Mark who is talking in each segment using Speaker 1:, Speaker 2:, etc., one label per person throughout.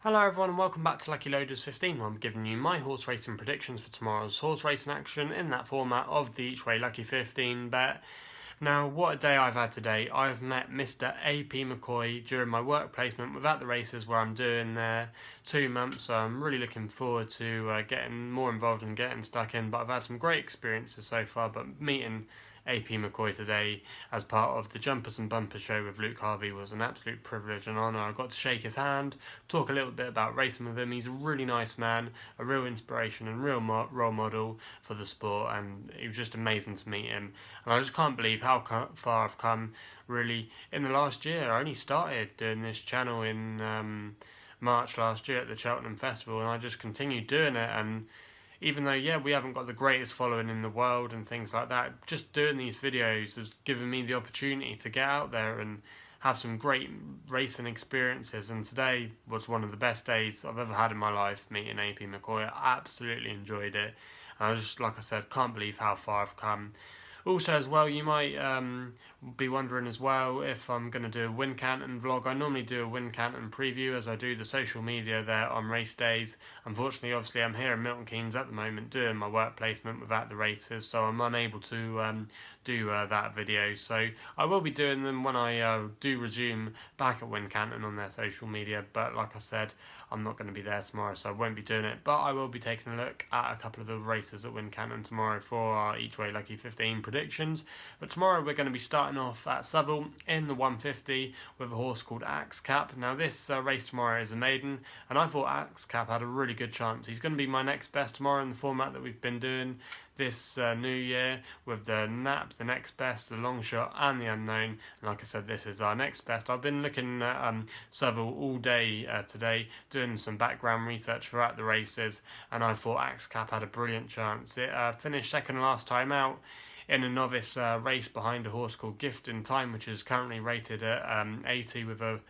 Speaker 1: Hello everyone and welcome back to Lucky15 where I'm giving you my horse racing predictions for tomorrow's horse racing action in that format of the each way Lucky 15 bet. Now what a day I've had today. I've met Mr. AP McCoy during my work placement without the races where I'm doing there 2 months, so I'm really looking forward to getting more involved and getting stuck in, but I've had some great experiences so far, but meeting AP McCoy today as part of the Jumpers and Bumpers show with Luke Harvey was an absolute privilege and honour. I got to shake his hand, talk a little bit about racing with him. He's a really nice man, a real inspiration and real role model for the sport, and it was just amazing to meet him. And I just can't believe how far I've come really in the last year. I only started doing this channel in March last year at the Cheltenham Festival, and I just continued doing it. And even though, yeah, we haven't got the greatest following in the world and things like that, just doing these videos has given me the opportunity to get out there and have some great racing experiences. And today was one of the best days I've ever had in my life meeting AP McCoy. I absolutely enjoyed it. And I just, like I said, can't believe how far I've come. Also, as well, you might be wondering as well if I'm going to do a Wincanton vlog. I normally do a Wincanton preview as I do the social media there on race days. Unfortunately, obviously, I'm here in Milton Keynes at the moment doing my work placement without the races, so I'm unable to do that video. So I will be doing them when I do resume back at Wincanton on their social media, but like I said, I'm not going to be there tomorrow, so I won't be doing it. But I will be taking a look at a couple of the races at Wincanton tomorrow for our Each Way Lucky 15 predictions. But tomorrow we're going to be starting off at Southwell in the 150 with a horse called Axe Cap. Now this race tomorrow is a maiden, and I thought Axe Cap had a really good chance. He's going to be my next best tomorrow in the format that we've been doing this new year with the Nap, the next best, the Longshot and the Unknown. And like I said, this is our next best. I've been looking at Southwell all day today, doing some background research throughout the races, and I thought Axe Cap had a brilliant chance. It finished second last time out in a novice race behind a horse called Gift in Time, which is currently rated at 80 with a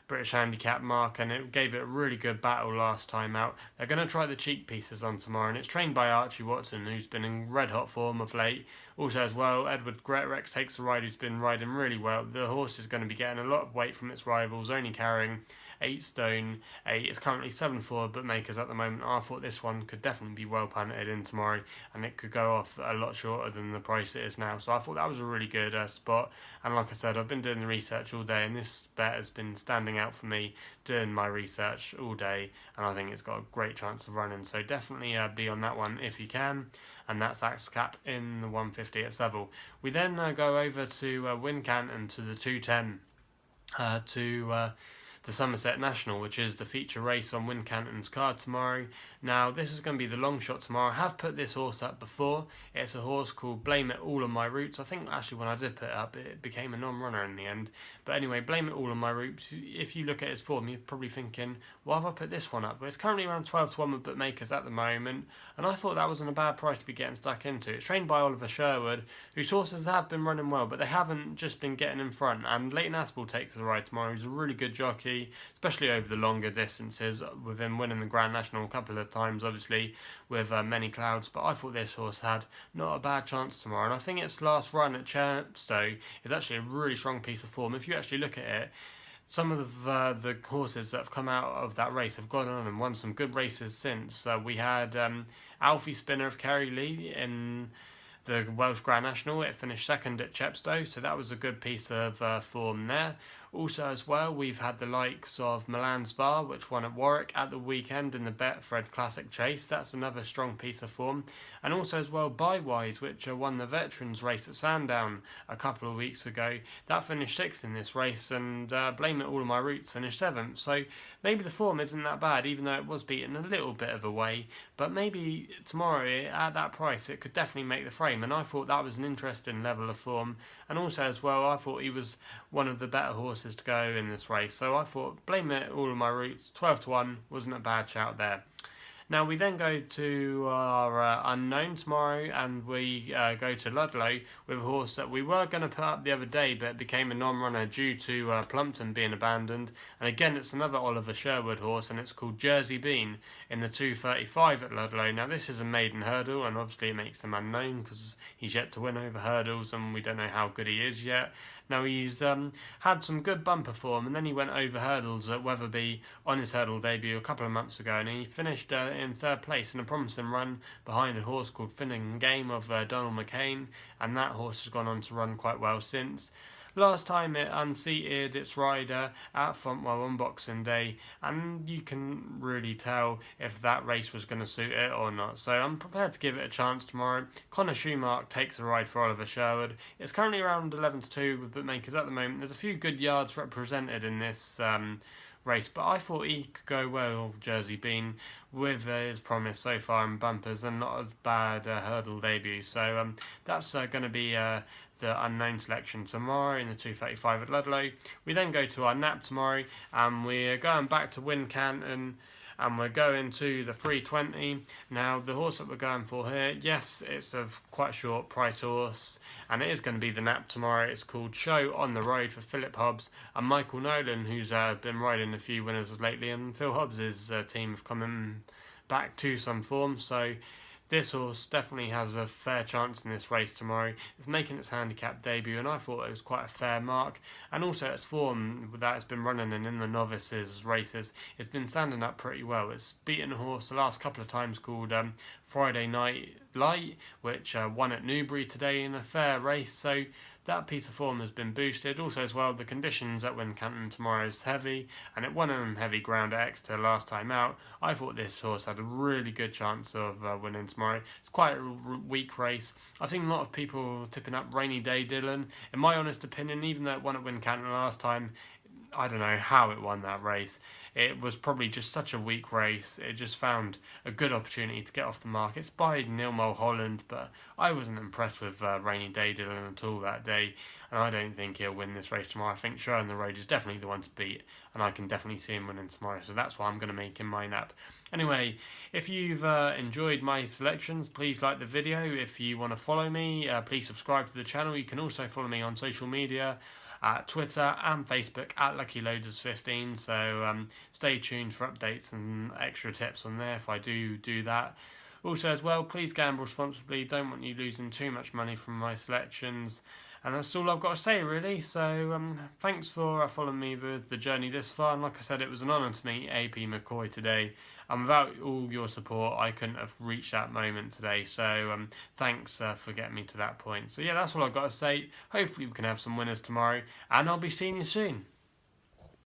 Speaker 1: British handicap mark, and it gave it a really good battle last time out. They're going to try the cheek pieces on tomorrow, and it's trained by Archie Watson, who's been in red hot form of late. Also as well, Edward Greatrex takes the ride, who's been riding really well. The horse is going to be getting a lot of weight from its rivals, only carrying 8 stone 8. It's currently 7-4 bookmakers at the moment. I thought this one could definitely be well punted in tomorrow, and it could go off a lot shorter than the price it is now. So I thought that was a really good spot. And like I said, I've been doing the research all day, and this bet has been standing out for me doing my research all day, and I think it's got a great chance of running. So definitely be on that one if you can. And that's Axe Cap in the 150 at Seville. We then go over to Wincanton to the 210 to the Somerset National, which is the feature race on Wincanton's card tomorrow. Now, this is going to be the Longshot tomorrow. I have put this horse up before. It's a horse called Blameitalonmyroots. I think actually when I did put it up, it became a non-runner in the end. But anyway, Blameitalonmyroots, if you look at his form, you're probably thinking, why have I put this one up? But it's currently around 12-1 with bookmakers at the moment, and I thought that wasn't a bad price to be getting stuck into. It's trained by Oliver Sherwood, whose horses have been running well, but they haven't just been getting in front. And Leighton Aspel takes the ride tomorrow. He's a really good jockey, especially over the longer distances, with him winning the Grand National a couple of times, obviously, with many clouds. But I thought this horse had not a bad chance tomorrow, and I think its last run at Chepstow is actually a really strong piece of form. If you actually look at it, some of the horses that have come out of that race have gone on and won some good races since. We had Alfie Spinner of Kerry Lee in the Welsh Grand National. It finished second at Chepstow, so that was a good piece of form there. Also as well, we've had the likes of Milan's Bar, which won at Warwick at the weekend in the Betfred Classic Chase. That's another strong piece of form. And also as well, Bywise, which won the Veterans race at Sandown a couple of weeks ago. That finished 6th in this race, and Blameitalonmyroots finished 7th. So maybe the form isn't that bad, even though it was beaten a little bit of a way. But maybe tomorrow, at that price, it could definitely make the frame. And I thought that was an interesting level of form. And also as well, I thought he was one of the better horses to go in this race. So I thought Blameitalonmyroots 12-1 wasn't a bad shout there. Now we then go to our unknown tomorrow, and we go to Ludlow with a horse that we were going to put up the other day, but it became a non-runner due to Plumpton being abandoned. And again, it's another Oliver Sherwood horse, and it's called Jersey Bean in the 235 at Ludlow. Now this is a maiden hurdle, and obviously it makes him unknown because he's yet to win over hurdles, and we don't know how good he is yet. Now he's had some good bumper form, and then he went over hurdles at Wetherby on his hurdle debut a couple of months ago, and he finished in third place in a promising run behind a horse called Finning Game of Donald McCain, and that horse has gone on to run quite well since. Last time it unseated its rider at Southwell on Boxing Day, and you can really tell if that race was going to suit it or not. So I'm prepared to give it a chance tomorrow. Connor Schumacher takes a ride for Oliver Sherwood. It's currently around 11 to 2 with bookmakers at the moment. There's a few good yards represented in this race, but I thought he could go well, Jersey Bean, with his promise so far in bumpers and not a bad hurdle debut. So that's going to be the unknown selection tomorrow in the 2:35 at Ludlow. We then go to our nap tomorrow, and we're going back to Wincanton, and we're going to the 3:20. Now, the horse that we're going for here, yes, it's a quite short price horse, and it is going to be the nap tomorrow. It's called Show on the Road for Philip Hobbs and Michael Nolan, who's been riding a few winners lately, and Phil Hobbs' team have come back to some form, so this horse definitely has a fair chance in this race tomorrow. It's making its handicap debut, and I thought it was quite a fair mark. And also its form that it's been running in the novices races, it's been standing up pretty well. It's beaten a horse the last couple of times called Friday Night Light, which won at Newbury today in a fair race. So that piece of form has been boosted. Also as well, the conditions at Wincanton tomorrow is heavy, and it won on heavy ground at Exeter last time out. I thought this horse had a really good chance of winning tomorrow. It's quite a weak race. I've seen a lot of people tipping up Rainy Day Dylan. In my honest opinion, even though it won at Wincanton last time, I don't know how it won that race. It was probably just such a weak race. It just found a good opportunity to get off the mark. It's by Neil Mulholland, but I wasn't impressed with Rainy Day Dylan at all that day, and I don't think he'll win this race tomorrow. I think Show on the Road is definitely the one to beat, and I can definitely see him winning tomorrow, so that's why I'm going to make him my nap. Anyway, if you've enjoyed my selections, please like the video. If you want to follow me, please subscribe to the channel. You can also follow me on social media at Twitter and Facebook at Lucky15. So stay tuned for updates and extra tips on there if I do that. Also as well, please gamble responsibly. Don't want you losing too much money from my selections. And that's all I've got to say, really. So thanks for following me with the journey this far. And like I said, it was an honour to meet AP McCoy today. And without all your support, I couldn't have reached that moment today. So thanks for getting me to that point. So yeah, that's all I've got to say. Hopefully we can have some winners tomorrow. And I'll be seeing you soon.